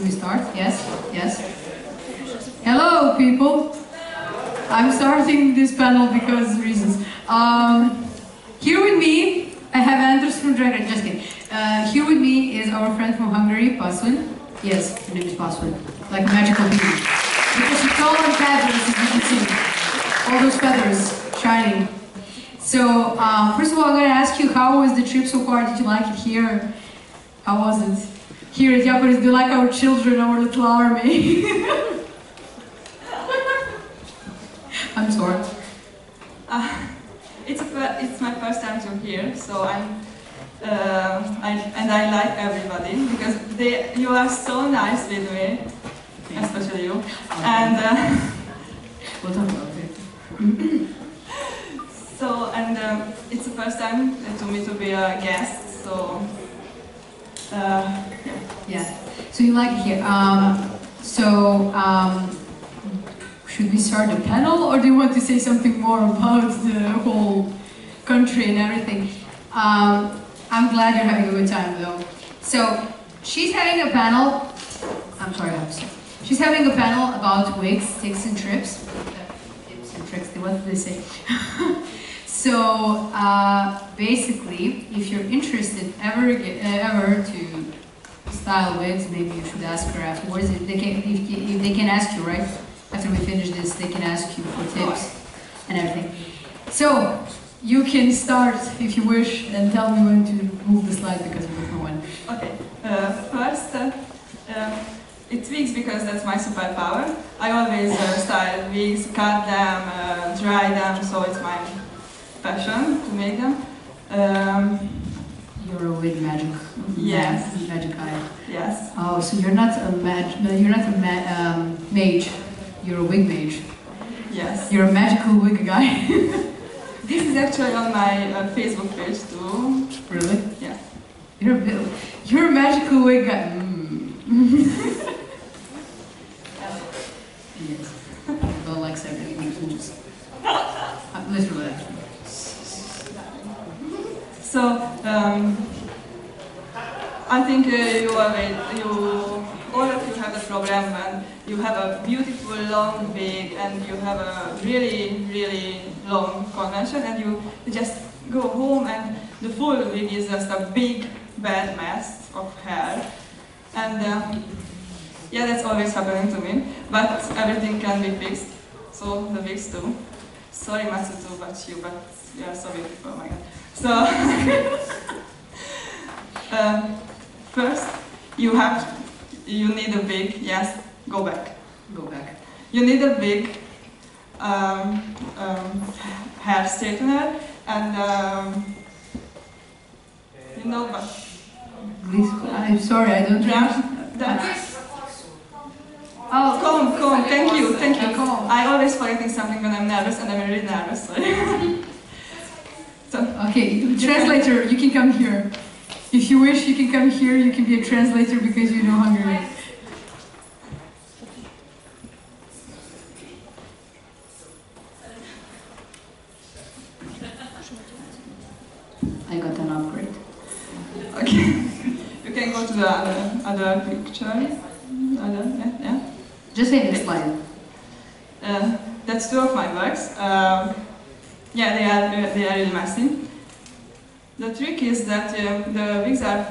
Should we start? Yes? Yes? Hello, people! I'm starting this panel because reasons. Here with me, I have Anders from Dragon. Just kidding. Here with me is our friend from Hungary, Paszuly. Yes, her name is Paszuly. Like a magical being. Because she's tall and fabulous, as you can see. All those feathers shining. So, first of all, I'm going to ask you, how was the trip so far? Did you like it here? How was it? Here at Japanizam, do you like our children, our little army? I'm sorry. It's my first time to here, so I like everybody because you are so nice with me, especially you. And we'll talk about it. So it's the first time to me to be a guest. So yeah. So you like it here. Should we start the panel, or do you want to say something more about the whole country and everything? I'm glad you're having a good time, though. So, she's having a panel. I'm sorry, I have to say. She's having a panel about wigs, tips and tricks. Tips and tricks. What did they say? So, basically, if you're interested ever to style wigs, maybe you should ask her afterwards. If they can ask you, right? After we finish this, they can ask you for tips and everything. So, you can start if you wish and tell me when to move the slide because we don't know when. Okay, first, it's wigs because that's my superpower. I always style wigs, cut them, dry them, so it's my passion to make them. You're a wig magic. Yes. Magic eye. Yes. Oh, so you're not a mage. You're a wig mage. Yes. You're a magical wig guy. This is actually on my Facebook page too. Really? Yeah. You're a magical wig guy. Yes. Well, likes everything. Just literally. So I think all of you have the problem when you have a beautiful long wig and you have a really long convention and you just go home and the full wig is just a big bad mess of hair. And yeah, that's always happening to me, but everything can be fixed, so the wigs too. Sorry Matsuto, but you are so beautiful, oh my god. So first you need a wig. Yes, go back. You need a big hair straightener and you know what? Please, I'm sorry, I don't know. Oh, comb, thank you. I always forgetting something when I'm nervous and I'm really nervous. So, okay, translator, you can come here. If you wish, you can come here, you can be a translator because you know Hungarian. I got an upgrade. Okay, you can go to the other picture. Yeah. Just say next slide. That's two of my works. Yeah, they are really messy. The trick is that the wigs are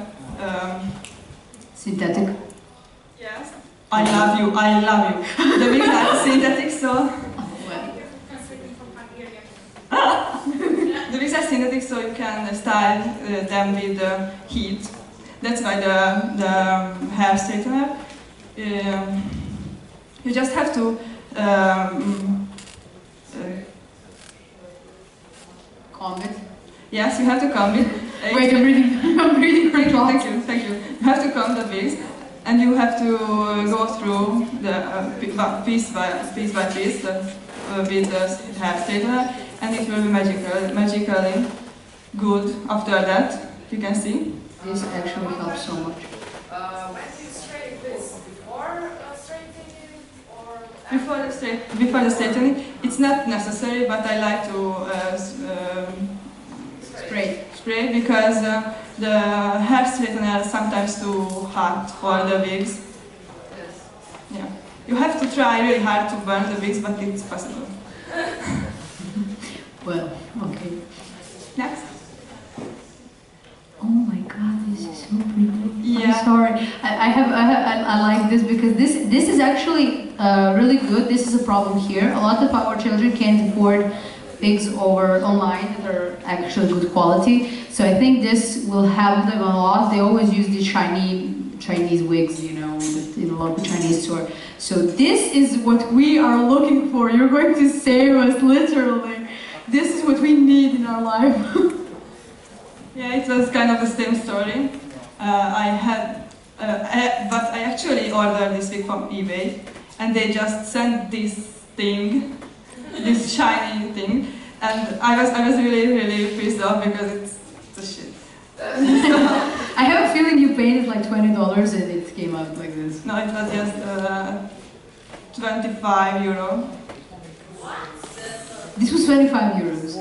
synthetic. Yes. I love you. The wigs are synthetic, so the wigs are synthetic, so you can style them with the heat. That's why the hair straightener. You just have to comb it. Yes, you have to comb it. Wait, I'm reading her thoughts. Thank you. You have to comb the wigs, and you have to go through the piece by piece with the hair straightener, and it will be magically good after that. You can see. This actually helps so much. Before the straightening, it's not necessary, but I like to spray because the hair straightener is sometimes too hot for the wigs. Yeah. You have to try really hard to burn the wigs, but it's possible. Well, okay. Next. Oh my God, this is so pretty. Yeah. I'm sorry. I like this because this is actually really good. This is a problem here. A lot of our children can't afford wigs over online that are actually good quality. So I think this will help them a lot. They always use these Chinese wigs, you know, in a local Chinese store. So this is what we are looking for. You're going to save us, literally. This is what we need in our life. Yeah, it was kind of the same story. But I actually ordered this wig from eBay, and they just sent this thing, this shiny thing, and I was really pissed off because it's a shit. I have a feeling you paid it like $20 and it came out like this. No, it was just 25 euro. This was 25 euros.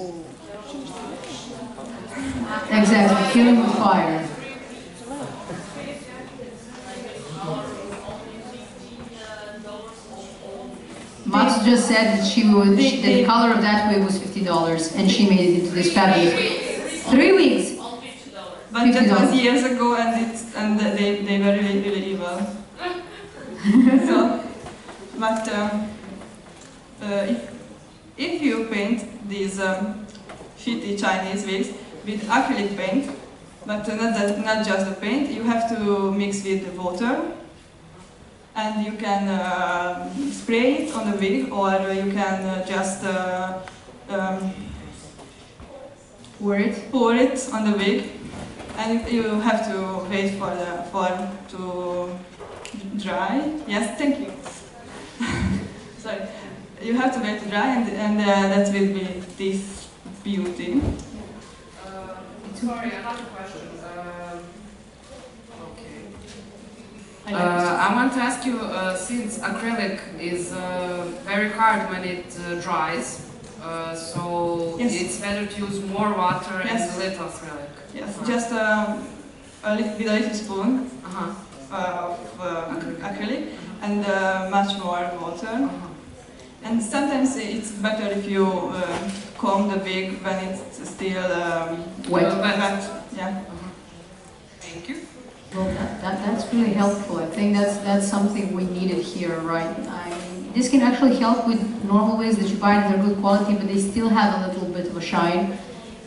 Exactly, killing with fire. Max just said that the color of that wig was $50 and she made it into this fabulous. 3 weeks. But $50. That was years ago, and they were really evil. So, but if you paint these shitty Chinese wigs with acrylic paint, but not just the paint, you have to mix with the water, and you can spray it on the wig, or you can just pour it on the wig, and you have to wait for the form to dry. Yes, thank you. Sorry. You have to wait to dry, and that will be this beauty. Sorry, another question. Okay. I want to ask you, since acrylic is very hard when it dries, so yes. It's better to use more water yes. and little acrylic. Yes, just a little spoon Uh-huh. of acrylic and much more water. And sometimes it's better if you comb the wig when it's still wet. Yeah. Thank you. Well, that's really helpful. I think that's something we needed here, right? This can actually help with normal wigs that you buy that are good quality, but they still have a little bit of a shine.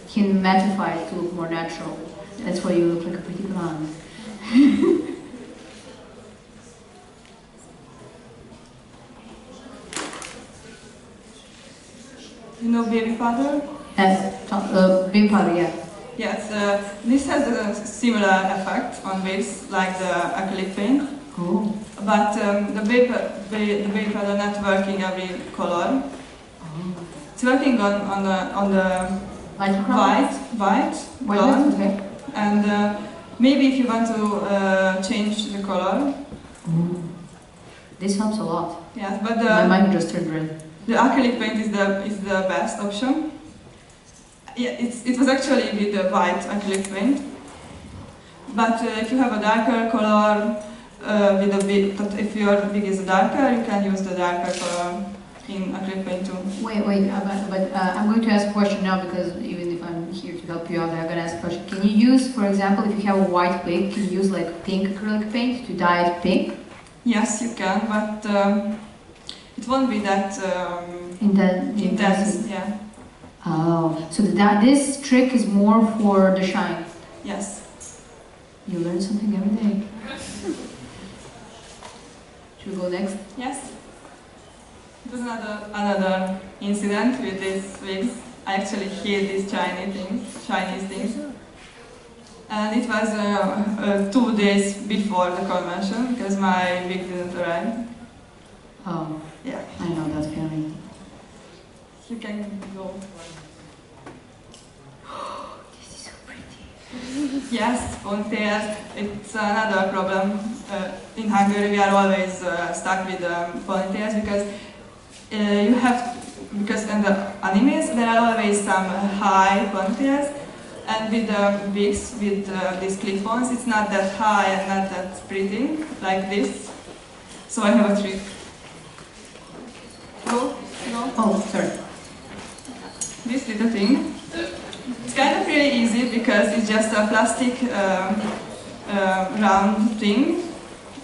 Can mattify it to look more natural. That's why you look like a pretty blonde. You know baby powder? Yes, baby powder, yeah. Yes, this has a similar effect on wigs like the acrylic paint. Oh. But the baby powder not working every color. Oh. It's working on the white, blonde, okay. and maybe if you want to change the color. Oh. This helps a lot. Yes, but my mind just turned red. The acrylic paint is the best option. Yeah, it was actually with the white acrylic paint. But if you have a darker color, if your wig is darker, you can use the darker color in acrylic paint too. Wait, but I'm going to ask a question now because even if I'm here to help you out, I'm going to ask a question. Can you use, for example, if you have a white wig, can you use like pink acrylic paint to dye it pink? Yes, you can, but it won't be that intense. Yeah. Oh, so this trick is more for the shine. Yes. You learn something every day. Should we go next? Yes. It was another incident with these wigs. I actually hid these Chinese things. And it was 2 days before the convention because my wig didn't arrive. Oh. Yeah. I know that feeling. You can go. This is so pretty. Yes, ponytails. It's another problem. In Hungary we are always stuck with ponytails because because in the animes there are always some high ponytails, and with the wigs, with these clip-ons, it's not that high and not that pretty like this. So I have a trick. Go. Oh, sorry. This little thing. It's kind of really easy because it's just a plastic round thing.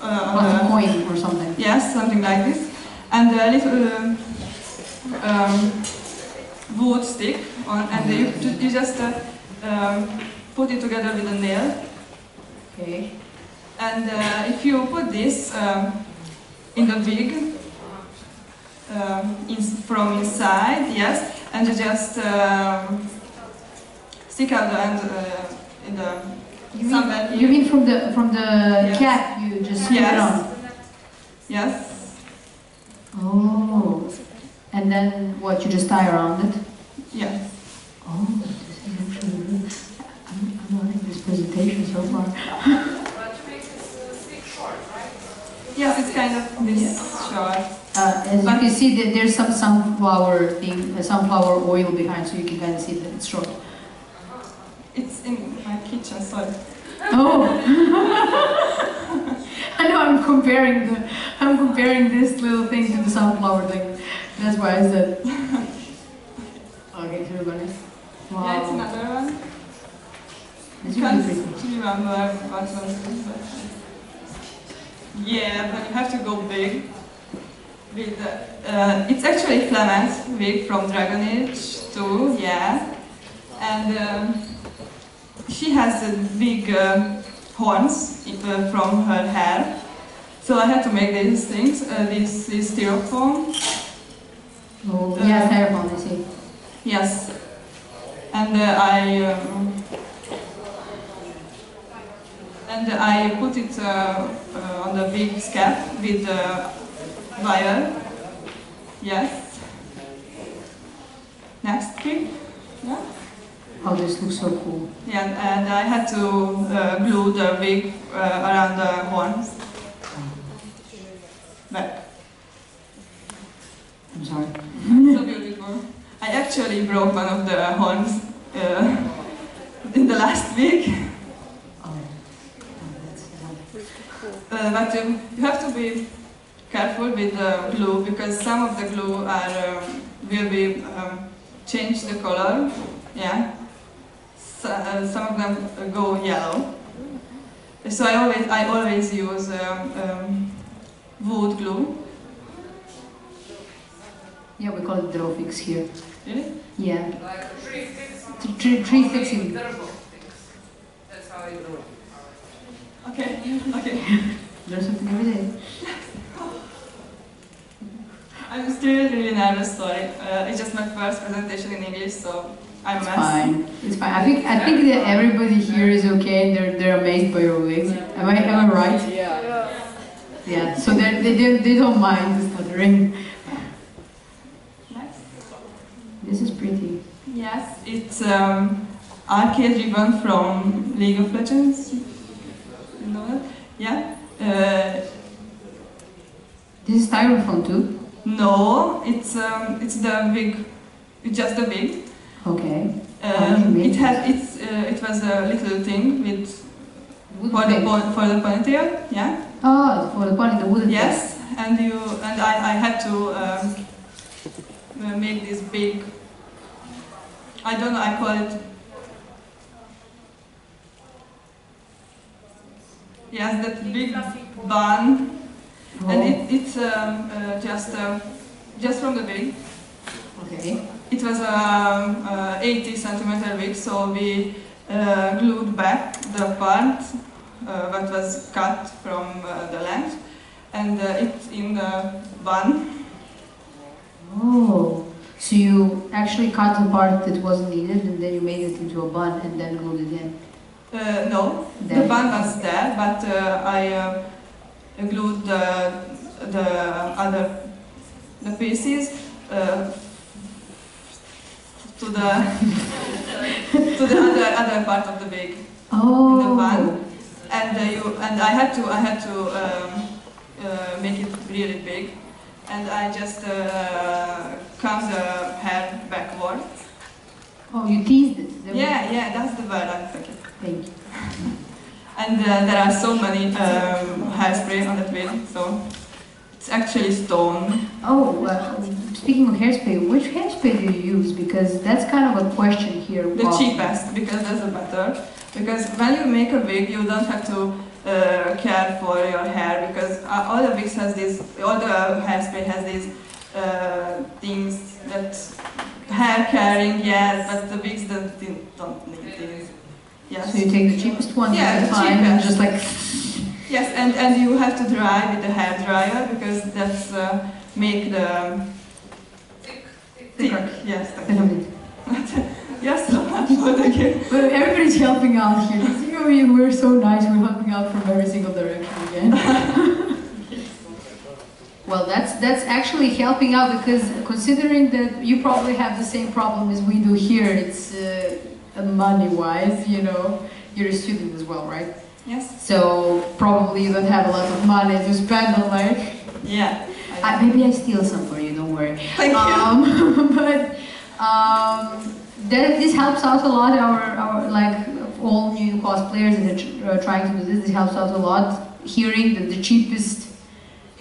Like a coin or something. Yes, something like this. And a little wood stick on, and you just put it together with a nail. Okay. And if you put this in the wig from inside, yes, and you just stick out the end in the somewhere. You mean from the Yes. cap? You just stick it on. Yes. Oh. And then what? You just tie around it? Yes. Oh, this is actually good. I'm loving this presentation so far. But to make this stick short, right? Yes, it's kind of this short. As you can see, that there's some sunflower thing, sunflower oil behind, so you can kind of see that it's short. It's in my kitchen, sorry. Oh, I know. I'm comparing this little thing to the sunflower thing. That's why I said. Okay, so we're gonna. Wow. Yeah, it's another one. It's I really can't pretty. remember what was this, but yeah, but you have to go big. With it's actually Clement's wig from Dragon Age too, yeah, and she has big horns from her hair, so I had to make these things. This is styrofoam. Oh, yeah, styrofoam, I see. Yes, and I put it on the big scalp with the wire. Yes. Next trick. Yeah. Oh, this looks so cool. Yeah, and I had to glue the wig around the horns. Back. I'm sorry. So beautiful. I actually broke one of the horns in the last week. Oh, But you have to be careful with the glue because some of the glue will be change the color. Yeah. Some of them go yellow. So I always use wood glue. Yeah, we call it draw fix here. Really? Yeah. Like tree fixing. Tree fixing. Turbo fix. That's how you do it. Okay. Learn something every day. I'm still really nervous, sorry. It's just my first presentation in English, so I'm a It's mess. fine. It's fine. I think that everybody here is okay. They're amazed by your wigs. Am I right? Yeah. Yeah. So they don't mind the stuttering. Nice. This is pretty. Yes, it's arcade ribbon from League of Legends. You know that? Yeah. This is styrofoam too. No, it's the wig. It's just the wig. Okay. How did you make It was a little thing with for thing. the ponytail. Yeah. Oh, for the pony, the wooden. Yes, and I had to make this big. I don't know. I call it. Yes, that big bun, Oh. and it's just from the wig. Okay. It was 80 centimeter wig, so we glued back the part that was cut from the length, and it's in the bun. Oh. So you actually cut the part that wasn't needed, and then you made it into a bun, and then glued it in. No, the Then- bun was there, but I glued the pieces to the other part of the wig Oh. in the bun, and I had to make it really big, and I just come the hair backward. Oh, you teased it. Yeah, that's the word I'm thinking. Thank you. And there are so many hairspray on that wig, so It's actually stone. Oh, speaking of hairspray, which hairspray do you use? Because that's kind of a question here. The cheapest, because that's the better. Because when you make a wig, you don't have to care for your hair, because all the wigs has this, all the hairspray has these things that hair caring, yes, but the wigs don't need these. Yes. So you take the cheapest one, yeah, the time, and just like. Yes, and you have to dry with the hair dryer, because that's make the thick. Yes. Yes, thank you. But everybody's helping out here. We're so nice. We're helping out from every single direction again. Well, that's actually helping out, because considering that you probably have the same problem as we do here, it's money-wise, you know, you're a student as well, right? Yes. So probably you don't have a lot of money to spend on, like. Yeah. Maybe I steal some for you. Don't worry. Thank you. But this helps out a lot. Our like all new cosplayers that are trying to do this. It helps out a lot. Hearing that the cheapest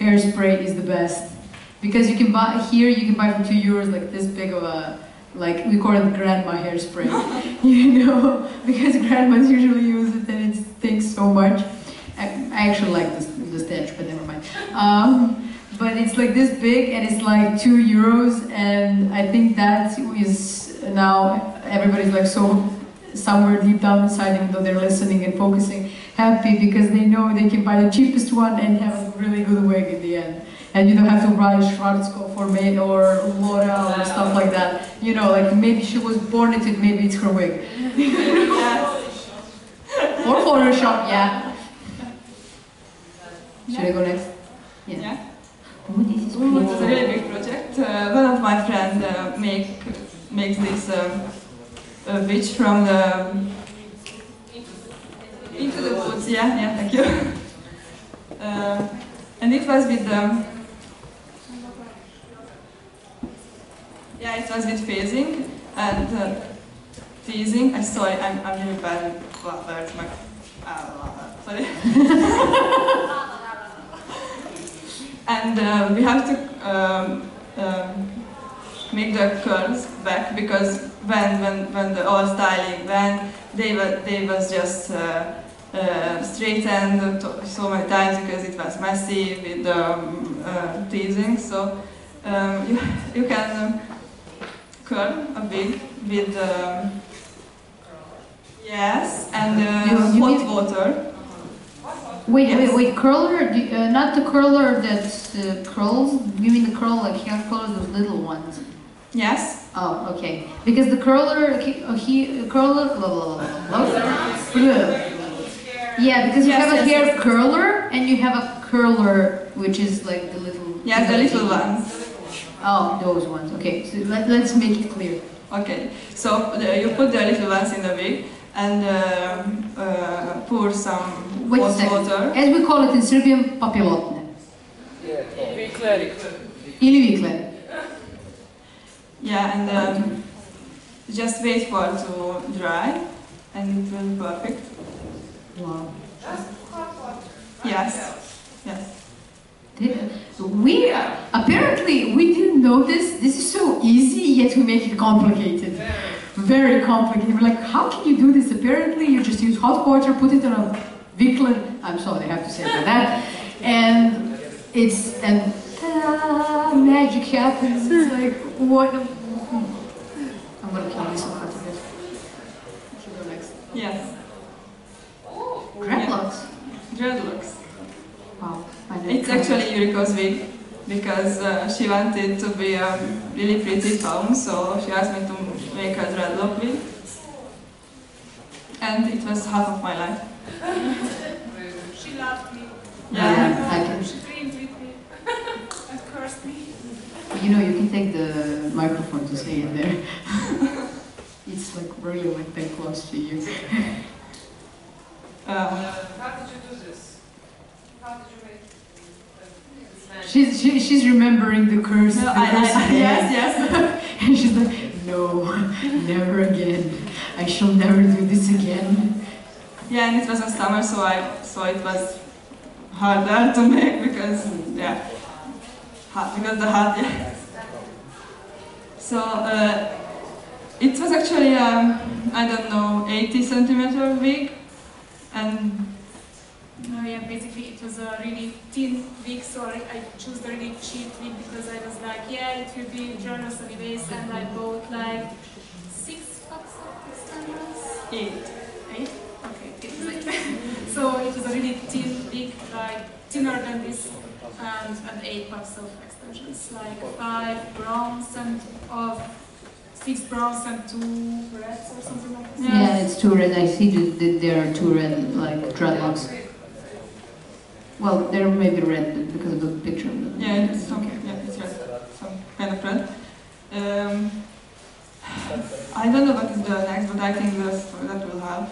hairspray is the best, because you can buy here. You can buy for €2 like this big of a, like we call it grandma hairspray, you know, because grandmas usually use it and it stinks so much. I actually like the stench, but never mind. But it's like this big and it's like €2, and I think that is now everybody's like so somewhere deep down inside, even though they're listening and focusing, happy because they know they can buy the cheapest one and have a really good wig in the end. And you don't have to buy Schwarzkopf or L'Oreal or stuff like that. You know, like maybe she was born into it, maybe it's her wig. Or Photoshop, yeah. Should I go next? Yeah. Oh, this is cool. It's a really big project. One of my friends makes this witch from the into the woods. Yeah, thank you. And it was with it was with phasing and teasing. I'm sorry, I'm really bad with words. Sorry. And we have to make the curls back, because when the all styling, when they was just straightened so many times because it was messy with the teasing. So you can curl a wig with yes, and hot water. Wait, curler? Not the curler that curls? You mean the curl like hair curlers, those little ones? Yes. Oh, okay. Because the curler, yeah, because you have a hair curler and you have a curler, which is like the little. Yeah, the little ones. Oh, those ones. Okay, so let's make it clear. Okay, so you put the little ones in the wig and pour some hot water. As we call it in Serbian, papilotne. Ili vikle. Yeah, and just wait for it to dry, and it will be perfect. Wow. Yes. Apparently we didn't know this. This is so easy, yet we make it complicated. Very complicated. We're like, how can you do this? Apparently you just use hot water, put it on a vikle. I'm sorry, I have to say that. And magic happens. It's like, what? I'm gonna kill myself after this. Should we go next? Yes. Dreadlocks. Dreadlocks. Wow. It's actually Yuriko's wig, because she wanted to be a really pretty town, so she asked me to make a dreadlock wig. And it was half of my life. She loved me. Yeah, I can. She screamed with me and cursed me. You know, you can take the microphone to say it there. It's like really like that close to you. How did you do this? How did you make She's remembering the curse. No, yes. And she's like, no, never again. I shall never do this again. Yeah, and it was in summer, so it was harder to make, because hat, because the hat, yeah. So it was actually, I don't know, 80 centimeter wig, and Oh yeah, basically it was a really thin wig, so I chose the really cheap wig because I was like, yeah, it will be journals anyways, and I bought like 6 packs of extensions. 8. 8? Okay, it was 8. So it was a really thin wig, like thinner than this, and 8 packs of extensions, like 5 browns and 6 browns and 2 reds or something like that. Yeah, it's 2 red. I see that there are 2 red, like, dreadlocks. Well, they're maybe red because of the picture. Yeah, it's okay. Yeah, it's red. Some kind of red. I don't know what is the next, but I think that will have.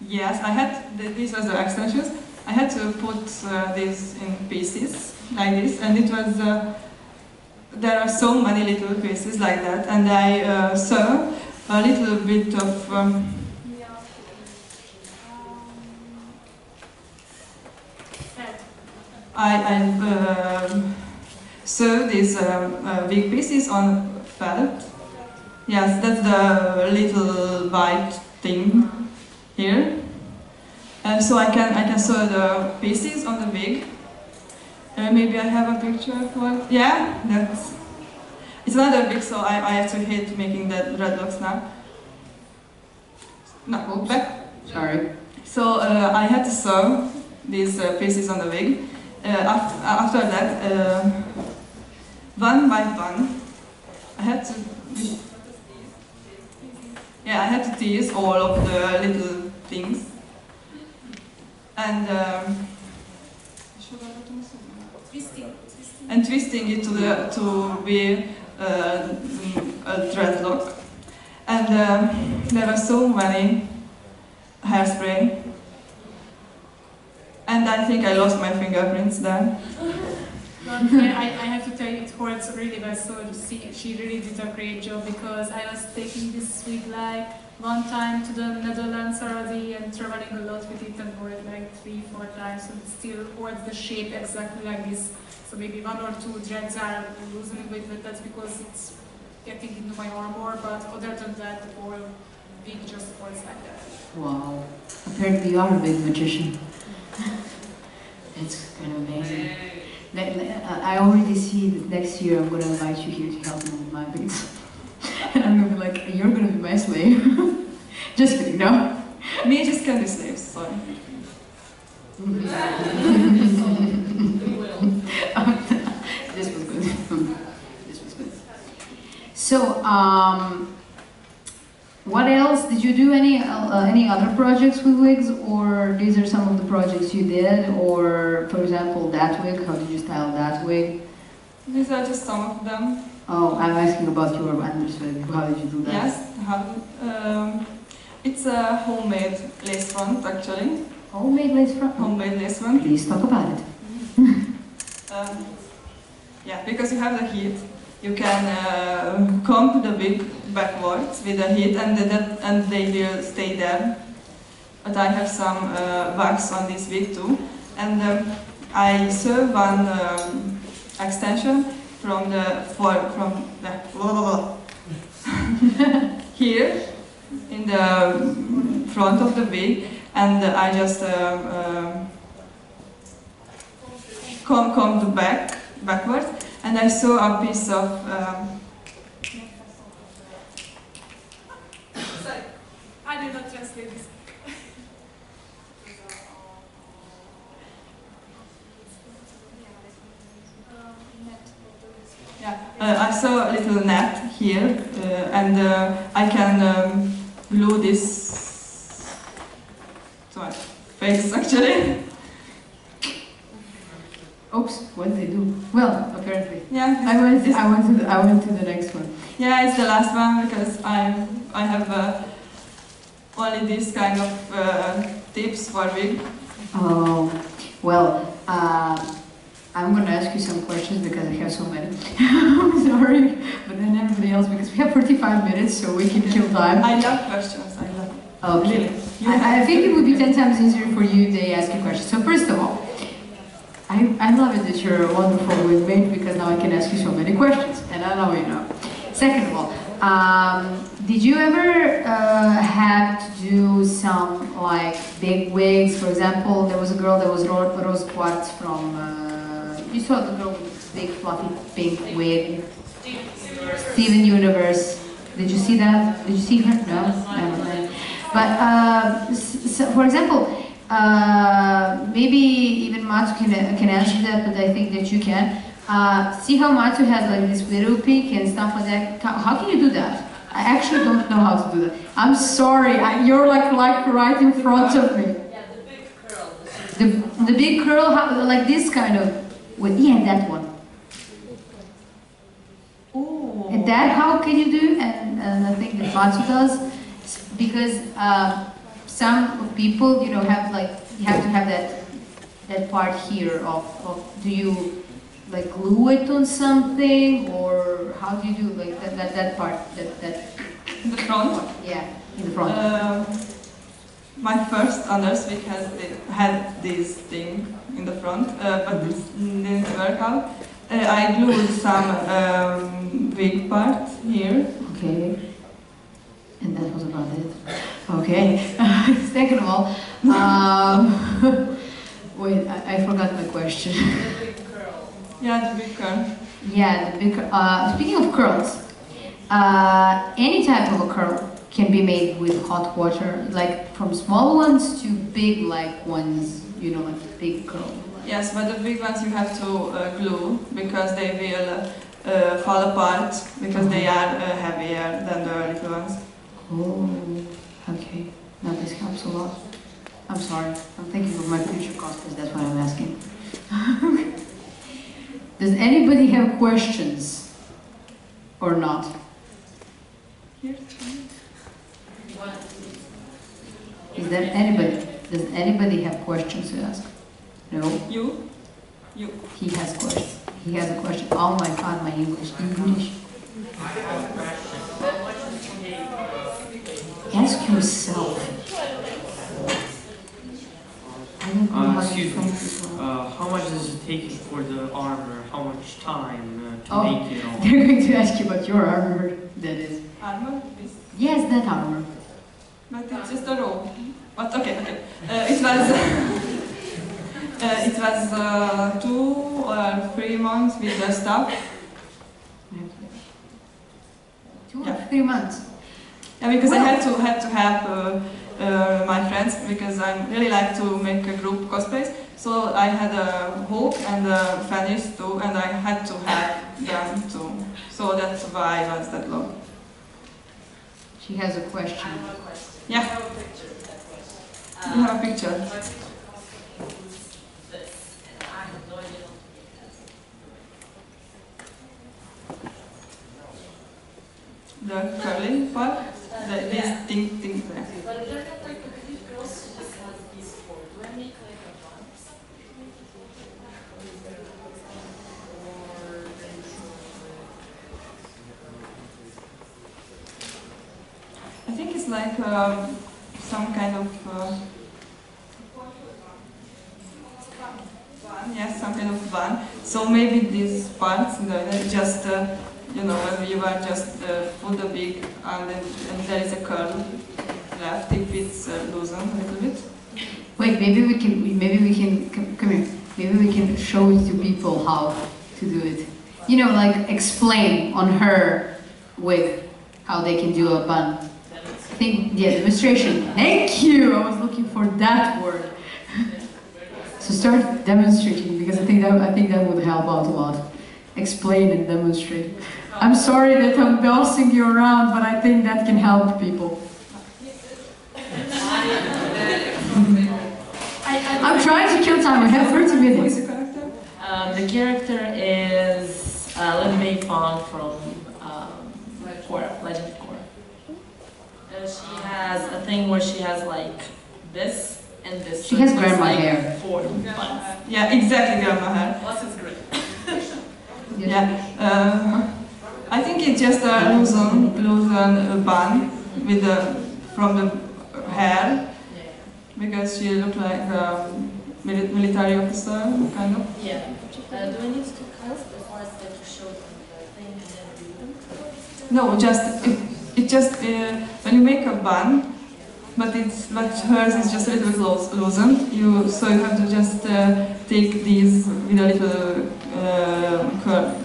Yes, I had. These were the extensions. I had to put these in pieces like this, and it was. There are so many little pieces like that, and I saw a little bit of. I sew these big pieces on felt. Yes, that's the little white thing here. And so I can sew the pieces on the wig. Maybe I have a picture for. Yeah, it's another wig, so I actually hate making that dreadlocks now. No, Oops. back. Sorry. So I had to sew these pieces on the wig. After that, one by one, I had to tease all of the little things, and twisting it to be a dreadlock. And there were so many hairspray. And I think I lost my fingerprints there. I have to tell you, it hurts really bad, so she really did a great job, because I was taking this wig like one time to the Netherlands already and traveling a lot with it, and wore it like 3-4 times, and it still holds the shape exactly like this. So maybe 1 or 2 dreads are losing a bit, but that's because it's getting into my armor, but other than that, the whole wig just holds like that. Wow. Apparently you are a big magician. It's kind of amazing. I already see that next year I'm going to invite you here to help me with my wigs. And I'm going to be like, you're going to be my slave. Just kidding, no? Me just can be slaves, sorry. This was good. This was good. So, what else? Did you do any other projects with wigs, or these are some of the projects you did? Or, for example, that wig, how did you style that wig? These are just some of them. Oh, I'm asking about your Anders wig. How did you do that? Yes, it's a homemade lace front, actually. Homemade lace front? Homemade lace front. Please talk about it. Yeah, because you have the heat, you can comb the wig backwards with the heat, and they will stay there. But I have some wax on this wig too, and I sew one extension from the here in the front of the wig, and I just comb the backwards, and I sew a piece of. Sorry, I did not translate this. Yeah, I saw a little net here, and I can glue this to my face, actually. Oops, what did they do? Well, apparently. Yeah, I went to the next one. yeah, it's the last one because I have only this kind of tips for wig. Oh, well, I'm going to ask you some questions because I have so many. I'm sorry, but then everybody else, because we have 45 minutes, so we can kill time. I love questions, I love it. Okay. Really. I think it would be 10 times easier for you if they ask you questions. So first of all, I love it that you're a wonderful roommate because now I can ask you so many questions, and I know you know. Second of all, did you ever have to do some like big wigs? For example, there was a girl that was Rose Quartz from. You saw the girl with the big fluffy pink wig. Steven Universe. Did you see that? Did you see her? No, never mind. But so, for example. Maybe even Matsu can answer that, but I think that you can. See how Matsu has like this little peak and stuff like that? How can you do that? I actually don't know how to do that. I'm sorry, you're like right in front of me. Yeah, the big curl. The big curl, like this kind of, yeah, that one. Oh. And that, how can you do? And I think that Matsu does, because some people, you know, have like, you have to have that part here of do you like glue it on something, or how do you do like that part, that In the front? yeah, in the front. My first honors week had this thing in the front, but it didn't work out. I glued some wig part here. Okay. And that was about it. Okay. Second of all, wait, I forgot my question. The big curl. Yeah, the big curl. Yeah, the big. Speaking of curls, any type of a curl can be made with hot water, like from small ones to big like ones. You know, like big curl. Yes, but the big ones you have to glue because they will fall apart because they are heavier than the little ones. Oh, okay. Now this helps a lot. I'm sorry. I'm thinking of my future cosplays, that's why I'm asking. Does anybody have questions? Or not? Is there anybody? Does anybody have questions to ask? No? You? He has questions. He has a question. Oh my god, my English. Ask yourself. I don't know how Excuse to me. people. How much does it take for the armor? How much time to Oh, make it all? they're going to ask you about your armor, that is. Armor? Yes, that armor. But it's just a rope. But okay. It was it was 2 or 3 months with the stuff. 2 or 3 months. Yeah, because I Well- had to help my friends because I really like to make a group cosplays. So I had a hook and a fetish too, and I had to help them too. So that's why it was that long. She has a question. I have a question. Yeah. I have a picture of that question. You have a picture. My cosplay includes this, and I have no idea how to make that. The curly part, this Yeah. thing there. But they're not like complete girls, she just has these four. Do I make like a bunch? I think it's like some kind of bun, yes, some kind of bun. So maybe these parts, just you know, when you are just pull the wig and there is a curl left if it's loosened a little bit. Wait, maybe we can, come here. Maybe we can show it to people how to do it. You know, like explain on her wig how they can do a bun. I think, yeah, demonstration. Thank you! I was looking for that word. So start demonstrating because I think that would help out a lot. Explain and demonstrate. I'm sorry that I'm bossing you around, but I think that can help people. I'm trying to kill time. I have 30 Who is minutes. the character? The character is Legend Fong from Korra, Legend of Korra. She has a thing where she has like this and this. She so has it looks grandma like hair. 4 buttons. Yeah, exactly, grandma hair. Plus it's great. Yeah, I think it's just a loosen bun with the from the hair because she looked like military officer, kind of. Yeah. Do I need to cast before I start to show them the thing and then do them? No, just when you make a bun, but hers is just a little bit loosened. So you have to just take these with a little curve.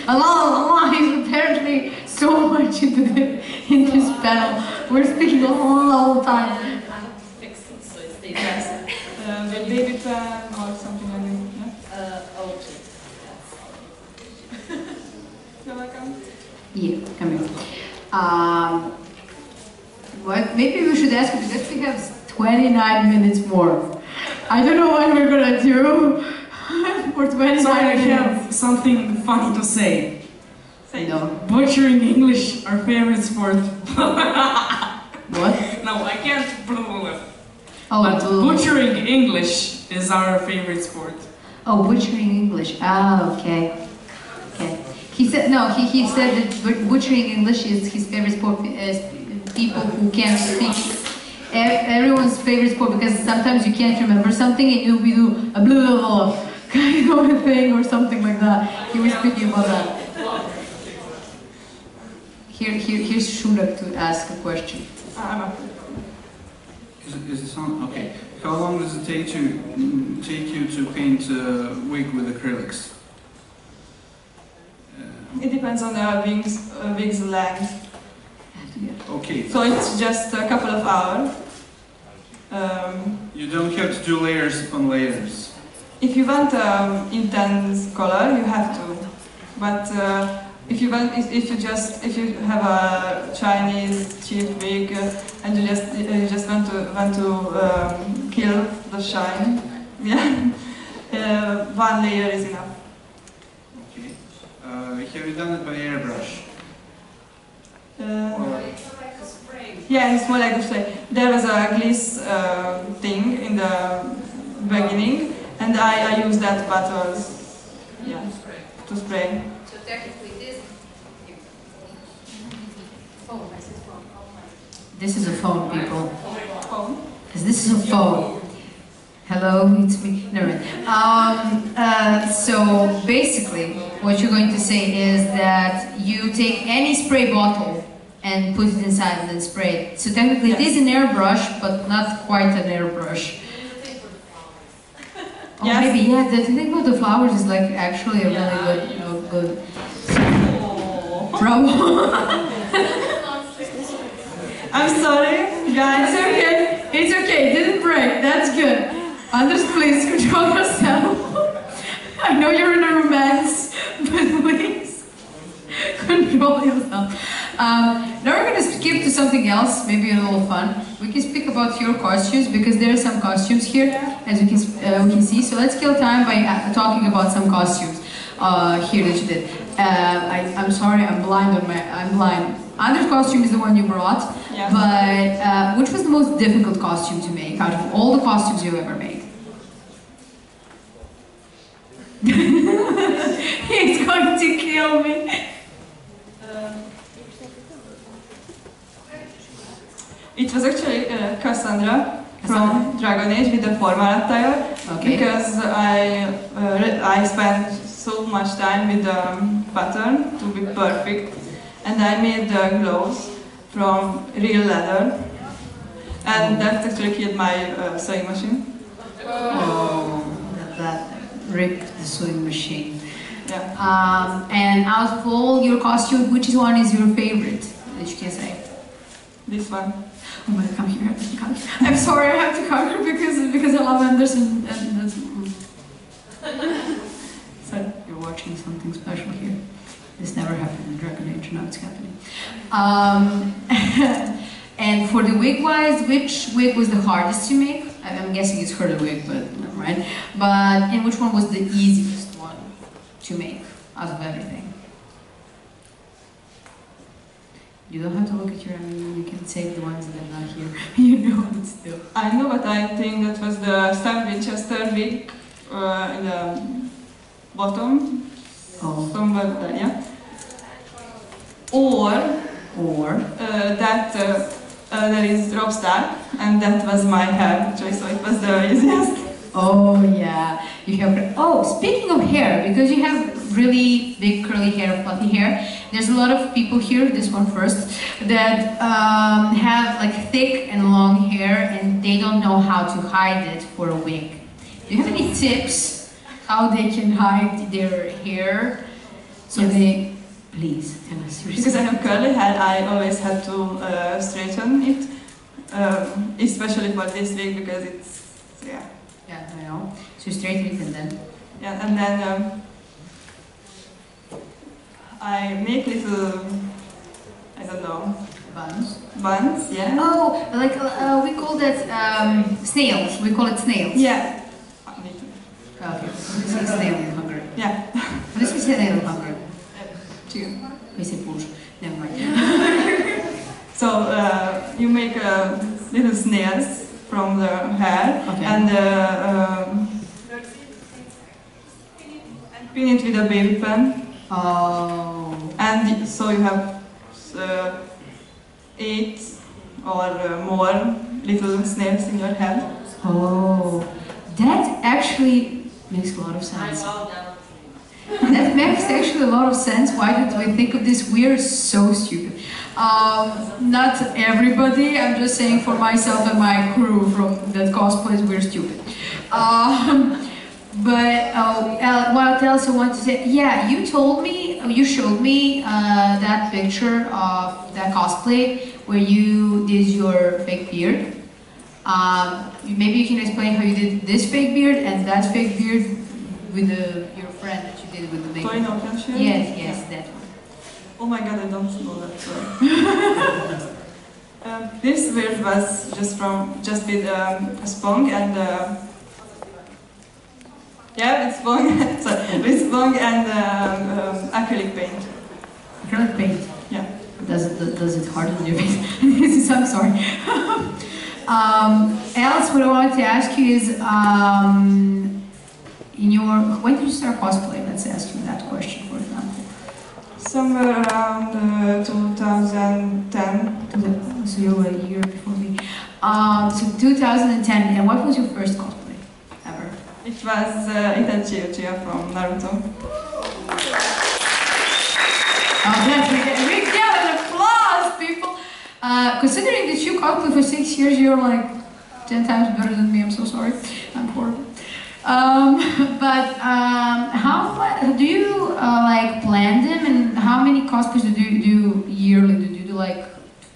Allah, he's apparently so much in this panel. We're speaking all the time. Fix it so it stays Yes. The baby pen or something like that. okay. You're welcome. Yeah, come here. What? Maybe we should ask you because we have 29 minutes more. I don't know what we're gonna do for 29 Sorry, I minutes. have something funny to say. Say No. Butchering English, our favorite sport. What? No, I can't. Oh, But butchering English is our favorite sport. oh, butchering English. Ah, okay. Okay. He said no. He said that butchering English is his favorite sport. People who can't speak. Everyone's favorite sport because sometimes you can't remember something and you do a blah blah blah kind of thing or something like that. He was speaking about that. Here's Shurak to ask a question. I'm up. Is it on? Okay. How long does it take you to paint a wig with acrylics? It depends on the wig's length. Okay. So it's just a couple of hours. You don't have to do layers upon layers. If you want intense color, you have to. But if you have a Chinese cheap wig and you just want to kill the shine, yeah, one layer is enough. Okay. Have you done it by airbrush? Yeah, it's more like a spray. There was a gliss thing in the beginning, and I used that bottles, yeah, to spray. So technically this... Oh, I said phone. This is a phone, people. Phone. This is a phone. Hello, it's me. Never mind. So basically, what you're going to say is that you take any spray bottle and put it inside and then spray it. So technically, Yes. it is an airbrush, but not quite an airbrush. Oh, Yes. maybe, yeah. The thing about the flowers is like actually a really good. Bravo. I'm sorry, guys. It's okay. It's okay. It didn't break. That's good. Anders, please control yourself. I know you're in a romance, but please control yourself. Now we're going to skip to something else, maybe a little fun. We can speak about your costumes because there are some costumes here, as we can see. So let's kill time by talking about some costumes here that you did. I'm sorry, I'm blind. Anders' costume is the one you brought, Yeah. but which was the most difficult costume to make out of all the costumes you've ever made? He's going to kill me. It was actually Cassandra from Dragon Age with the formal attire, Okay. because I spent so much time with the pattern to be perfect, and I made the gloves from real leather, and that actually killed my sewing machine. Oh, that ripped the sewing machine. Yeah. And out of all your costumes, which one is your favorite that you can say? This one. Oh my God, come here. I'm sorry, I have to come here because I love Anderson. And that's, so you're watching something special here. This never happened in Dragon Age, now it's happening. And for the wig-wise, which wig was the hardest to make? I'm guessing it's her wig, but right. But and which one was the easiest one to make out of everything? You don't have to look at your. I mean, you can say the ones that are not here. You know it still. I know, but I think that was the Sam Winchester wig in the bottom. Oh. Somewhere there, yeah. Or Or that there is rope star, and that was my hair actually, so it was the easiest. Oh yeah, you have. Oh, speaking of hair, because you have really big curly hair, fluffy hair. There's a lot of people here. This one first, that have like thick and long hair, and they don't know how to hide it for a wig. Do you have any tips how they can hide their hair? So yes. they, please tell us. Because I have curly hair, I always had to straighten it, especially for this wig because it's yeah. Yeah, I know. So you straighten it and then? Yeah, and then I make little, I don't know. Buns? Buns, yeah. Oh, like we call that snails. We call it snails. Yeah. Okay, we say snail in Hungary. Yeah. What does we say snail in Hungary? Two. We say push. Never mind. So you make little snails from the hair, okay. and pin it with a baby pen. Oh. And so you have 8 or more little snails in your head. Oh, that actually makes a lot of sense. That makes actually a lot of sense. Why did we think of this? We're so stupid. Not everybody, I'm just saying for myself and my crew from that cosplays, we're stupid. But what else I want to say? Yeah, you told me, you showed me that picture of that cosplay where you did your fake beard. Maybe you can explain how you did this fake beard and that fake beard with your friend that you did with the makeup. Yes, yes, that one. Oh my god, I don't know that story. This beard was just with a spong and yeah, with spong, with spong and acrylic paint. Acrylic paint? Yeah. Does it harden your face? I'm sorry. Else, what I wanted to ask you is, when did you start cosplay? Let's ask you that question, for example. Somewhere around 2010. So you were a year before me. So 2010, and what was your first cosplay ever? It was inače from Naruto. Oh, that's we get an applause, people. Considering that you cosplay for 6 years, you're like 10 times better than me. I'm so sorry. I'm horrible. But how do you like plan them, and how many cosplays do you do yearly? Do you do like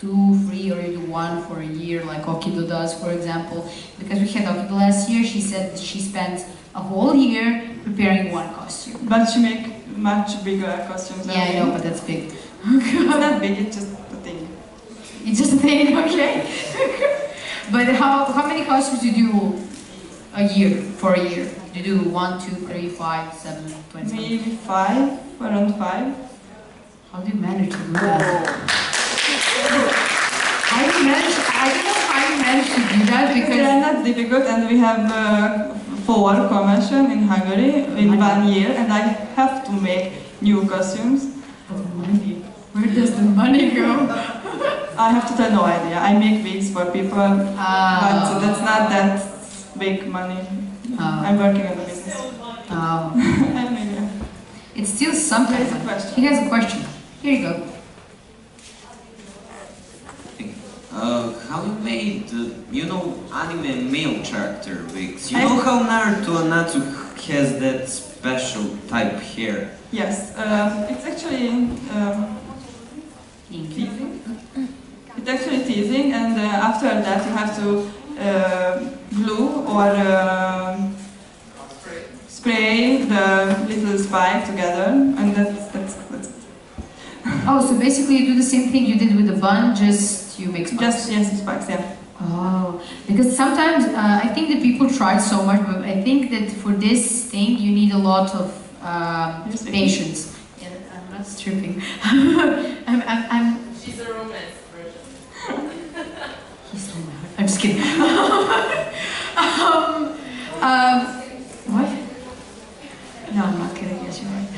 2, 3, or you do 1 for a year, like Okido does, for example? Because we had Okido last year, she said that she spent a whole year preparing 1 costume. But she make much bigger costumes. Yeah, I know, but that's big. It's not big, it's just a thing. It's just a thing, okay. But how many costumes do you do a year, for a year? Do you do 1, 2, 3, 5, 7, 20? Maybe 5, around 5. How do you manage to do that? How do you manage? I don't know how you manage to do that because they are not difficult, and we have 4 conventions in Hungary in 1 year, and I have to make new costumes. But the money, where does the money go? I have to tell no idea. I make wigs for people, but that's not that big money. I'm working on the business. I have no idea. It's still something. There is a question. He has a question. Here you go. How you made, anime male character wigs? You know how Naruto and Natsuki has that special type hair? Yes, it's actually teasing. It's actually teasing, and after that you have to glue or spray the little spike together, and that's it. Oh, so basically you do the same thing you did with the bun, just you make spikes. Yes, spikes, yeah. Oh, because sometimes I think that people try so much, but I think that for this thing you need a lot of patience. Yeah, I'm not stripping. I'm. She's a romance version. He's so mad. I'm just kidding. What? No, I'm not kidding. Yes, you're right.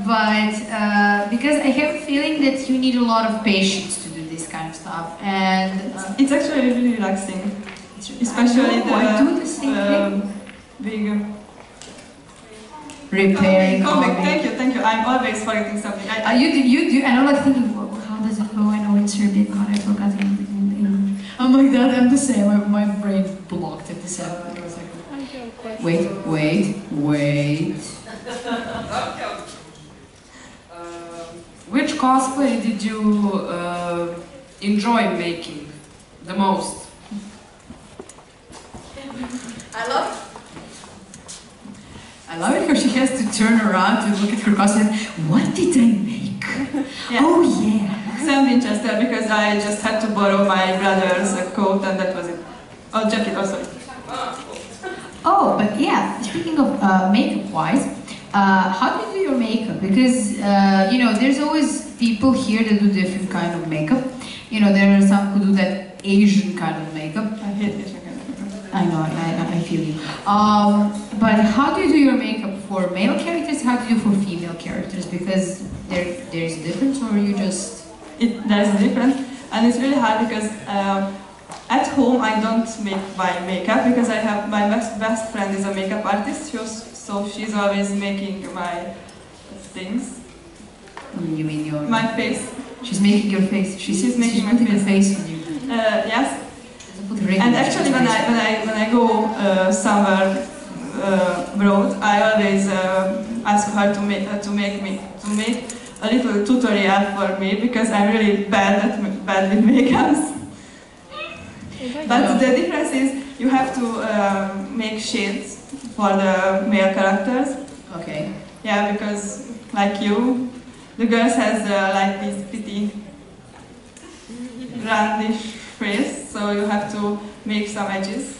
But because I have a feeling that you need a lot of patience to do this kind of stuff, and it's actually really relaxing, especially I do the same thing. Big Repairing. comic. Thank you. I'm always forgetting something. You do, and I'm like thinking, well, how does it go? I know it's Serbian, but I forgot it. I'm like that. I'm the same. My brain blocked at the second. I was like, wait. Which cosplay did you enjoy making the most? I love it because she has to turn around to look at her costume. What did I make? Yeah. Oh yeah. Sam Winchester, because I just had to borrow my brother's coat and that was it. Oh, jacket, oh sorry. Oh, but yeah, speaking of makeup-wise, how do you do your makeup? Because, you know, there's always people here that do different kind of makeup. You know, there are some who do that Asian kind of makeup. I hate Asian kind of makeup. I know, I feel you. But how do you do your makeup for male characters? How do you do for female characters? Because there's a difference, or you just... There's a difference, and it's really hard because at home I don't make my makeup because I have my best friend is a makeup artist, so she's always making my things. You mean your... My face. She's making your face. She's making my face on you. Yes. And actually, when I go somewhere abroad, I always ask her to make a little tutorial for me because I'm really bad with makeups. But the difference is you have to make shades for the male characters. Okay. Yeah, because like you, the girls has like this pretty roundish face, so you have to make some edges.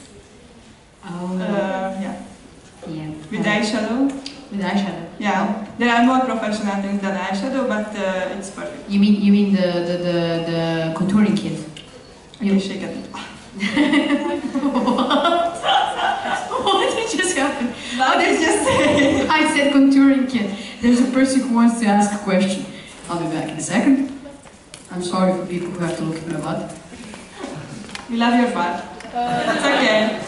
Oh. Yeah. Yeah. With eyeshadow. With eyeshadow. Yeah. There are more professional things than eyeshadow, but it's perfect. You mean the contouring kit? You shake it. What? What did just happen? What did you say? I said contouring kit. There's a person who wants to ask a question. I'll be back in a second. I'm sorry for people who have to look at my butt. You love your butt. It's okay.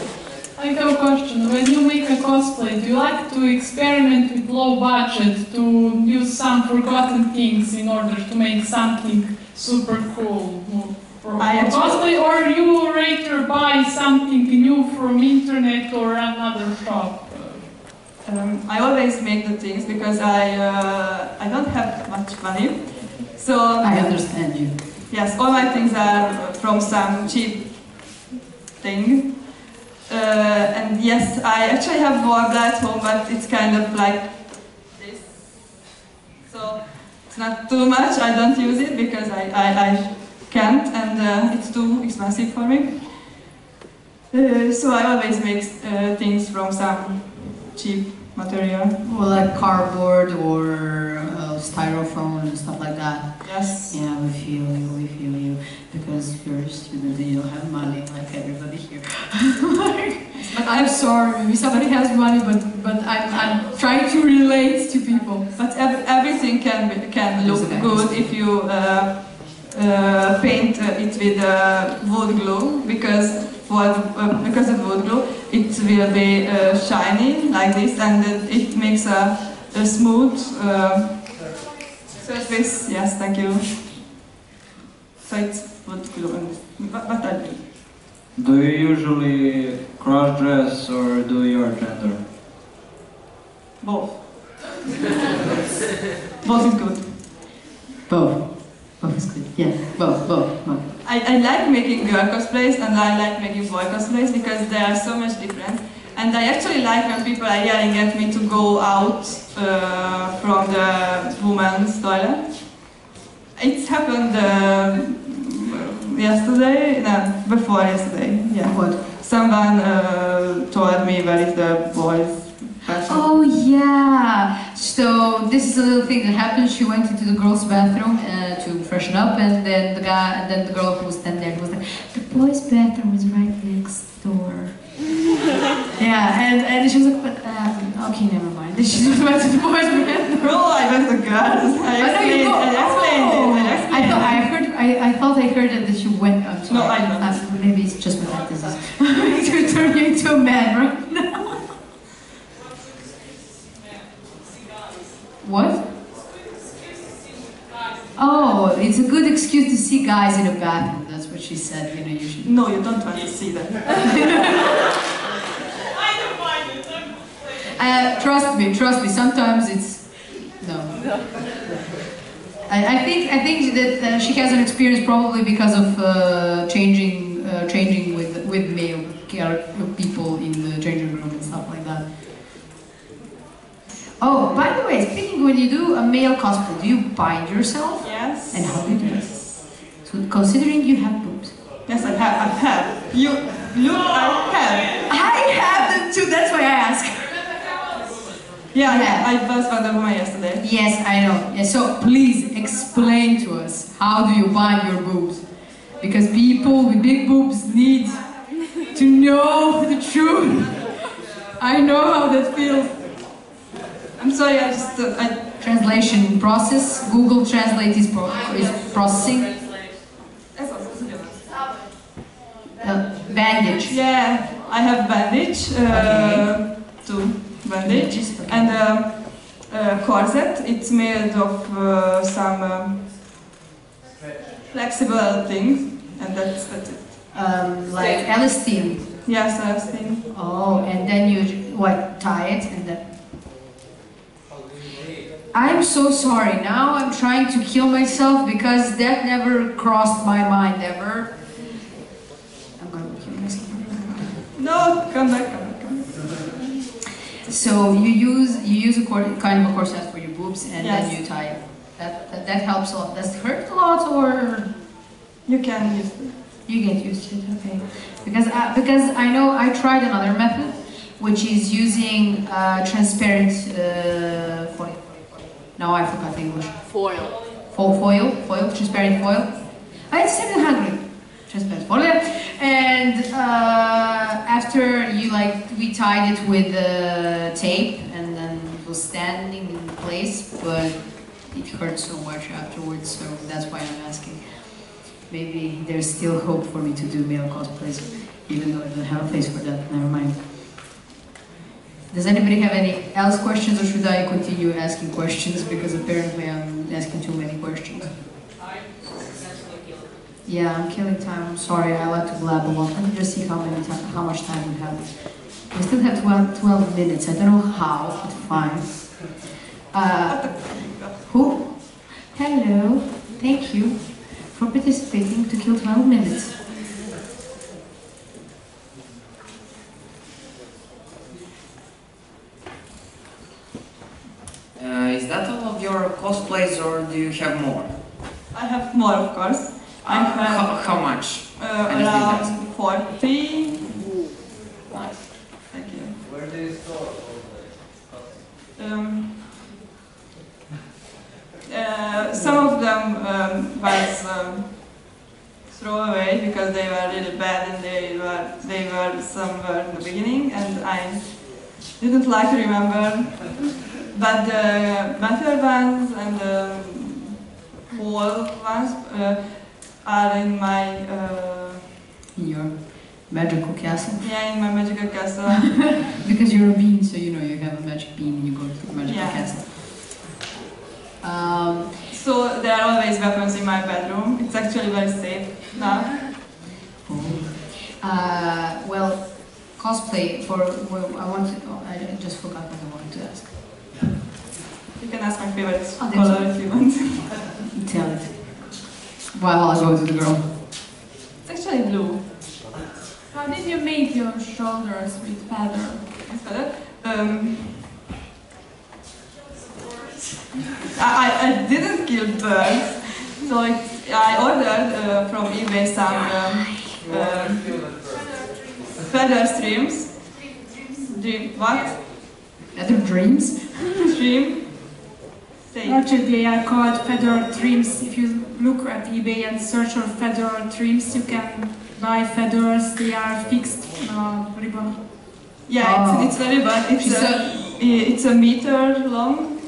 I have a question. When you make a cosplay, do you like to experiment with low budget to use some forgotten things in order to make something super cool for cosplay, or you rather buy something new from internet or another shop? I always make the things because I don't have much money, so I understand you. Yes, all my things are from some cheap thing. And yes, I actually have Warbler at home, but it's kind of like this. So it's not too much, I don't use it because I can't, and it's too expensive for me. So I always make things from some cheap material. Well, like cardboard or styrofoam and stuff like that. Yes. Yeah, we feel you. Because you're a student and you don't have money like everybody here. But I'm sorry, maybe somebody has money, but I'm trying to relate to people. But everything can look good if you paint it with wood glue, because of wood glue it will be shiny like this, and it makes a smooth surface. Yes, thank you. So it's wood glue, but I do. Do you usually cross-dress or do your gender? Both. Both is good. Both is good. Yeah, both. I like making girl cosplays and I like making boy cosplays because they are so much different. And I actually like when people are yelling at me to go out from the women's toilet. It's happened yesterday, no, before yesterday, yeah. What? Someone told me where is the boys' bathroom. Oh yeah! So this is a little thing that happened. She went into the girls' bathroom to freshen up, and then the girl who was standing there was like, "The boys' bathroom is right next door." Yeah, and she was like, "But okay, never mind." Then she just went to the boys' bathroom. No, I went to the girls. I explained it. I I thought I heard that you went. I'm sorry. No, I don't. Maybe it's just my fantasy. To turn you into a man right now. What? Oh, it's a good excuse to see guys in a bathroom. That's what she said. You know, you should. No, you don't want to see that. Trust me. Sometimes it's no. I think that she has an experience probably because of changing with male people in the changing room and stuff like that. Oh, by the way, speaking, when you do a male cosplay, do you bind yourself? Yes. And how do you do it? So, considering you have boobs. Yes, I have. You look, I have them too. That's why I ask. Yeah, I passed one of mine yesterday. Yes, I know. Yeah, so please explain to us, how do you bind your boobs? Because people with big boobs need to know the truth. I know how that feels. I'm sorry, Translation process. Google Translate is processing. Bandage. Yeah, I have bandage. Two bandages. And corset. It's made of some flexible things, and that's it. Like elastine. Yes, elastine. Oh, and then you what? Tie it and then. I'm so sorry. Now I'm trying to kill myself because that never crossed my mind ever. I'm going to kill myself. No, come back. So you use a kind of a corset for your boobs and yes. then you tie it. That helps a lot. Does it hurt a lot or? You can use it. You get used to it, okay. Because I know I tried another method, which is using transparent foil. Now I forgot the English. Foil. Foil, transparent foil. It's same in Hungary. Transparent foil. And after we tied it with tape, and then it was standing in place, but it hurt so much afterwards. So that's why I'm asking. Maybe there's still hope for me to do male cosplays, even though I don't have a face for that. Never mind. Does anybody have any else questions, or should I continue asking questions? Because apparently I'm asking too many questions. Yeah, I'm killing time. I'm sorry. I like to blab a lot. Let me just see how much time we have. We still have 12 minutes. I don't know how, but fine. Who? Hello. Thank you for participating to kill 12 minutes. Is that all of your cosplays, or do you have more? I have more, of course. I have how much? Around 40. Nice. Thank you. Where do you store some of them was thrown away because they were really bad, and they were somewhere in the beginning, and I didn't like to remember. But the better ones and the whole ones are in my... in your magical castle? Yeah, in my magical castle. Because you're a bean, so you know you have a magic bean and you go to the magical castle. So there are always weapons in my bedroom. It's actually very safe now. Well, cosplay for... I just forgot what I wanted to ask. You can ask my favorite color if you want. Tell it. While I'll go to the girl. It's actually blue. How did you make your shoulders with feather? Feather? I didn't kill birds, so I ordered from eBay some feather streams. What? Feather dreams? Stream. Actually, they are called feather trims. If you look at eBay and search for feather trims, you can buy feathers. They are fixed ribbon. Yeah, it's very bad. It's a meter long,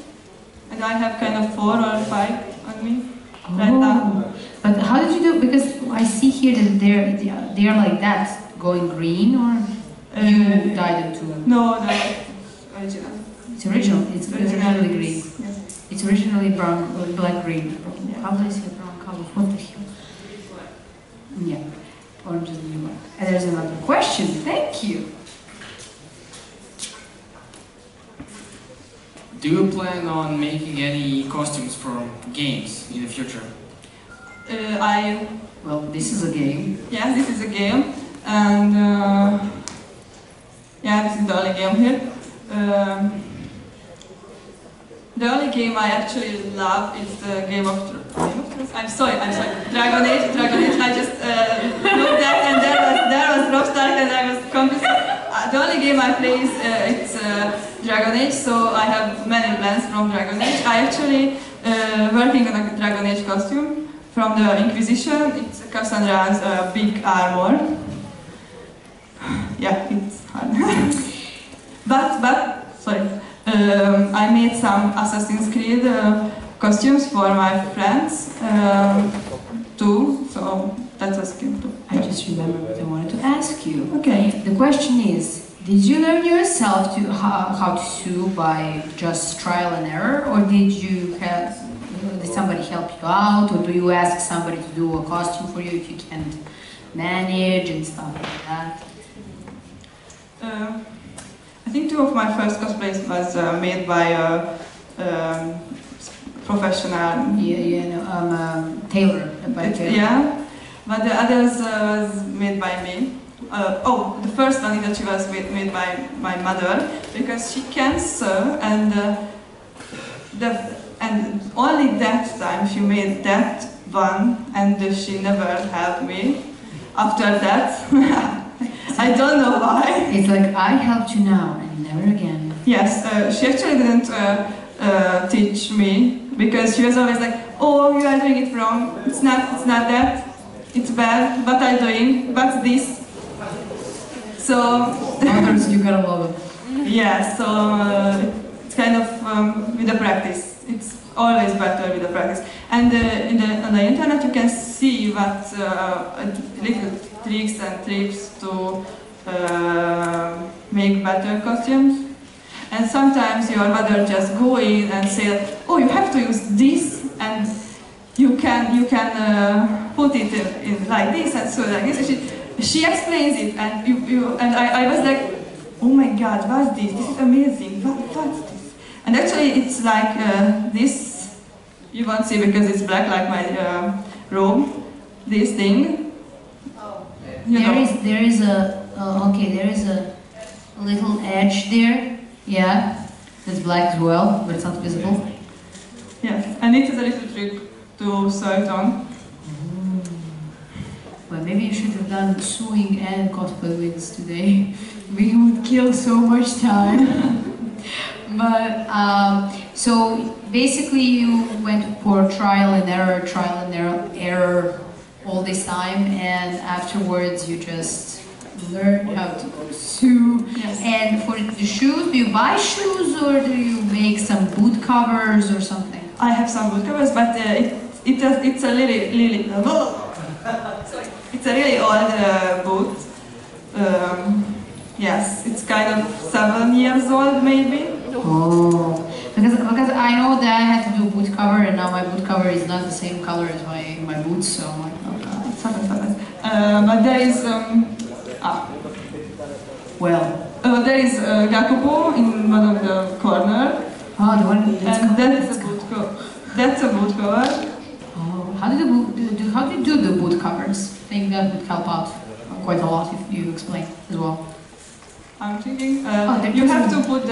and I have kind of 4 or 5 on me right now. But how did you do? Because I see here that they're like that, going green, or you dyed them too? No, original. It's original. It's originally green. Yes. It's originally brown, black green. How do I say brown color? What the hell? Yeah, orange is the new one. And there's another question. Thank you. Do you plan on making any costumes from games in the future? Well, this is a game. Yeah, this is a game, and yeah, this is the only game here. The only game I actually love is the Game of Thrones. I'm sorry, Dragon Age. I just looked at and there was Rockstar and I was confused. The only game I play is it's Dragon Age, so I have many plans from Dragon Age. I actually working on a Dragon Age costume from the Inquisition. It's Cassandra's big armor. Yeah, it's hard. but sorry. I made some Assassin's Creed costumes for my friends too, so that was cute too. I just remembered what I wanted to ask you. Okay. The question is, did you learn yourself to how to sew by just trial and error, or did somebody help you out, or do you ask somebody to do a costume for you if you can't manage and stuff like that? I think two of my first cosplays was made by a professional. Tailor. Yeah, but the others was made by me. The first one that she was made by my mother, because she can sew, and only that time she made that one, and she never helped me. After that. I don't know why. It's like, I helped you now and never again. Yes, she actually didn't teach me, because she was always like, oh, you are doing it wrong, it's not that, it's bad, what are you doing, what's this? So... Others, you gotta love it. Yeah, so it's kind of with the practice. It's always better with the practice. And on the internet you can see what little tricks and tips to make better costumes. And sometimes your mother just go in and say, oh, you have to use this, and you can put it in like this and so like this. She explains it, and I was like, oh my God, what's this? This is amazing. What's this? And actually, it's like this. You won't see because it's black, like my robe. This thing. There is a little edge there. Yeah, it's black as well, but it's not visible. Yes, and it is a little trick to sew it on. Well, maybe you should have done sewing and cosplay wigs today. We would kill so much time. But, so basically you went for trial and error all this time, and afterwards you just learned how to sew. Yes. And for the shoes, do you buy shoes or do you make some boot covers or something? I have some boot covers, but it's a really it's a really old boot. Yes, it's kind of 7 years old maybe. Oh, because I know that I had to do a boot cover, and now my boot cover is not the same color as my boots, so I'm like, oh God. But there is there is Gakubo in one of the corner. Oh, the one that's a boot cover. That's a boot cover. Oh, how do you do the boot covers? I think that would help out quite a lot if you explain as well. I'm thinking you have to put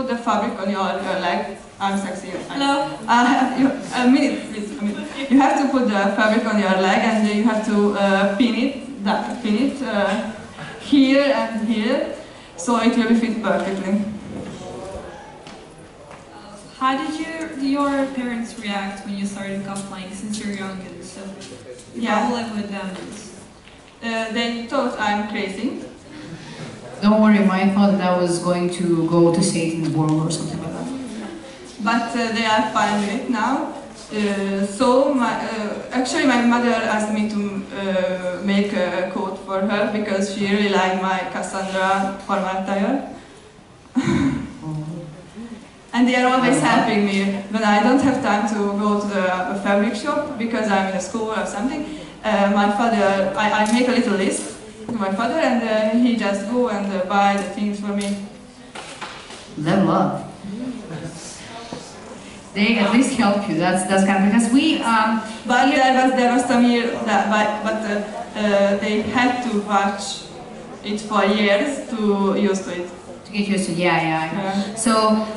the fabric on your leg. I'm sexy. Hello. A minute, please. A minute. You have to put the fabric on your leg, and then you have to pin it here and here, so it will fit perfectly. How did your parents react when you started cosplaying, since you're young and stuff? Yeah. How live with them? They thought I'm crazy. Don't worry, my thought that I was going to go to Satan's world or something like that. but they are fine with it now. So actually my mother asked me to make a coat for her because she really liked my Cassandra formal attire. And they are always helping me when I don't have time to go to the fabric shop because I'm in a school or something. My father, I make a little list to my father and he just go and buy the things for me. Level up. They at least help you. That's kind of because we. But there was some year that, but they had to watch it for years to use to it. To get used to it, yeah. So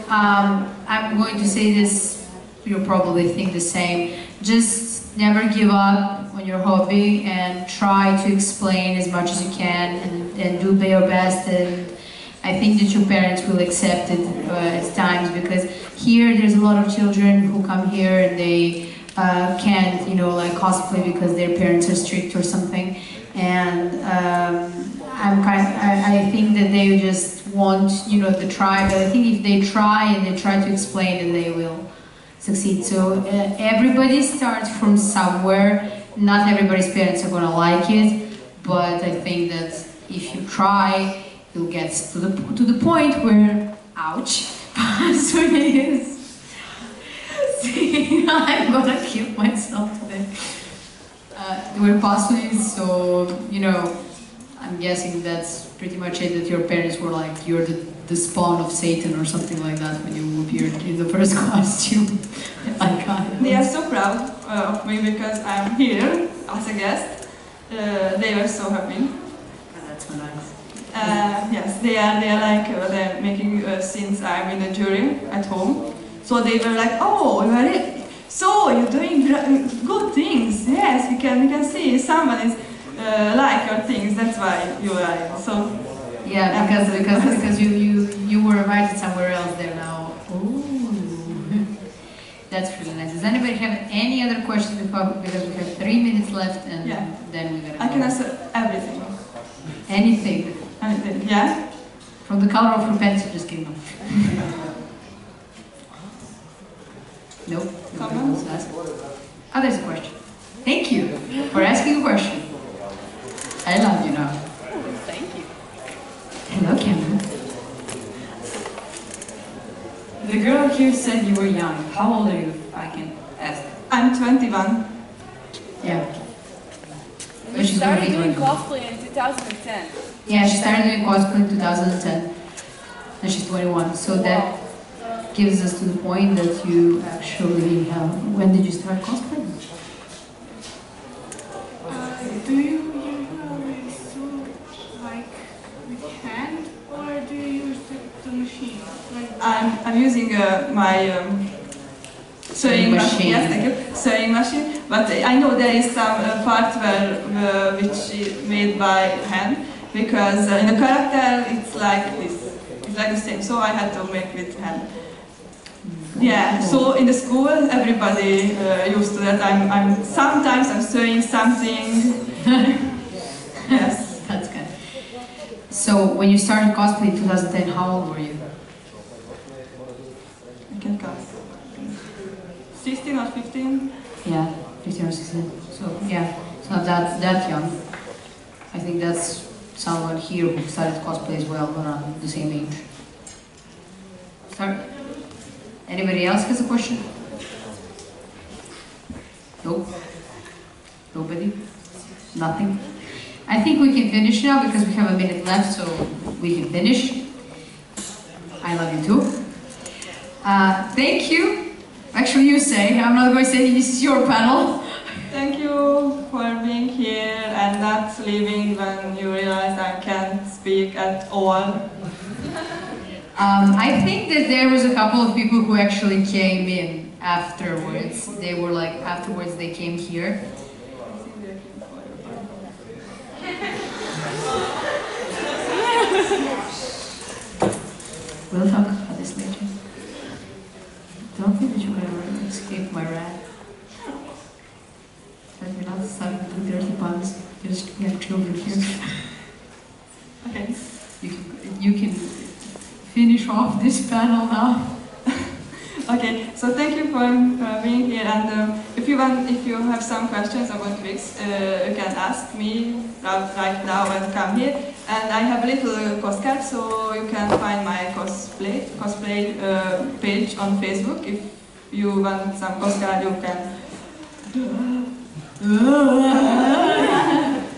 I'm going to say this. You'll probably think the same. Just never give up on your hobby and try to explain as much as you can and do your best. And I think that your parents will accept it at times because here there's a lot of children who come here and they can't, like cosplay because their parents are strict or something. And I think that they just want, to try. But I think if they try and they try to explain, then they will succeed. So everybody starts from somewhere. Not everybody's parents are gonna like it, but I think that if you try, you'll get to the point where, ouch, Paszuly is. See, I'm gonna kill myself today. We're Paszuly, so I'm guessing that's pretty much it. That your parents were like, you're the spawn of Satan or something like that when you appeared in the first costume. They are so proud of me because I'm here as a guest. They were so happy. That's so nice. Yes, they are like they're making since I'm in the jury at home. So they were like, oh, you are so you're doing good things. Yes, we can see someone is like your things. That's why you are so. Yeah, because you were invited somewhere else there now. Ooh. That's really nice. Does anybody have any other questions because we have 3 minutes left and then we're gonna go. I can answer everything. Anything. Anything, yeah? From the color of her pants you just came up. Nope. Oh, there's a question. Thank you for asking a question. I love you now. Thank you. Hello, Cameron. The girl here said you were young. How old are you, if I can ask? I'm 21. Yeah. You started doing cosplay in 2010. Yeah, she started doing cosplay in 2010. And she's 21. So that gives us to the point that you actually have... When did you start cosplaying? Do you usually sew like with hand or do you use the machine? I'm using my sewing machine. Yes, thank you. Sewing machine. But I know there is some part which is made by hand because in the character it's like this. It's like the same. So I had to make with hand. Yeah. So in the school everybody used to that. Sometimes I'm sewing something. Yes. That's good. So when you started cosplay in 2010, how old were you? I can count. 16 or 15? Yeah, 15 or 16. So yeah, it's not that young. I think that's someone here who started cosplay as well, around the same age. Sorry. Anybody else has a question? Nope. Nobody? Nothing? I think we can finish now because we have a minute left, so we can finish. I love you too. Thank you. Actually, you say. I'm not going to say this is your panel. Thank you for being here and not leaving when you realize I can't speak at all. I think that there was a couple of people who actually came in afterwards. They were like, afterwards they came here. We'll talk about this later. Don't think that you're going to escape my wrath. That you're not starting to do dirty puns. We have children here. Okay. You can finish off this panel now. Okay, so thank you for being here, and if you have some questions about wigs, you can ask me right now and come here. And I have a little postcard, so you can find my cosplay page on Facebook. If you want some postcard, you can.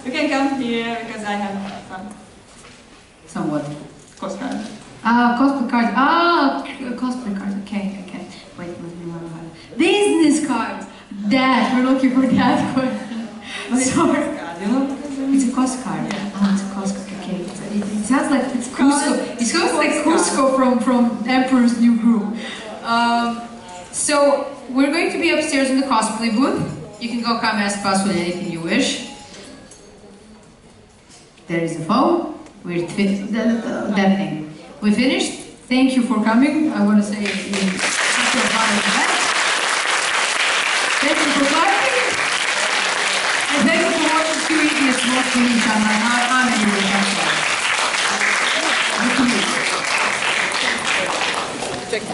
You can come here because I have Some what? postcard. Cosplay cards. Cosplay cards. Okay. Wait, business cards. That we're looking for that one. Sorry. It's a cost card. Yeah. Oh, it's a cost card. Okay. It sounds like it's Cusco. It sounds like Cusco from Emperor's New Groove. So we're going to be upstairs in the cosplay booth. You can go come ask Paszuly anything you wish. There is a phone. We're that thing. We finished. Thank you for coming. I want to say thank you for clapping. And thank you for watching two idiots watching each other. I'm anyway. Check.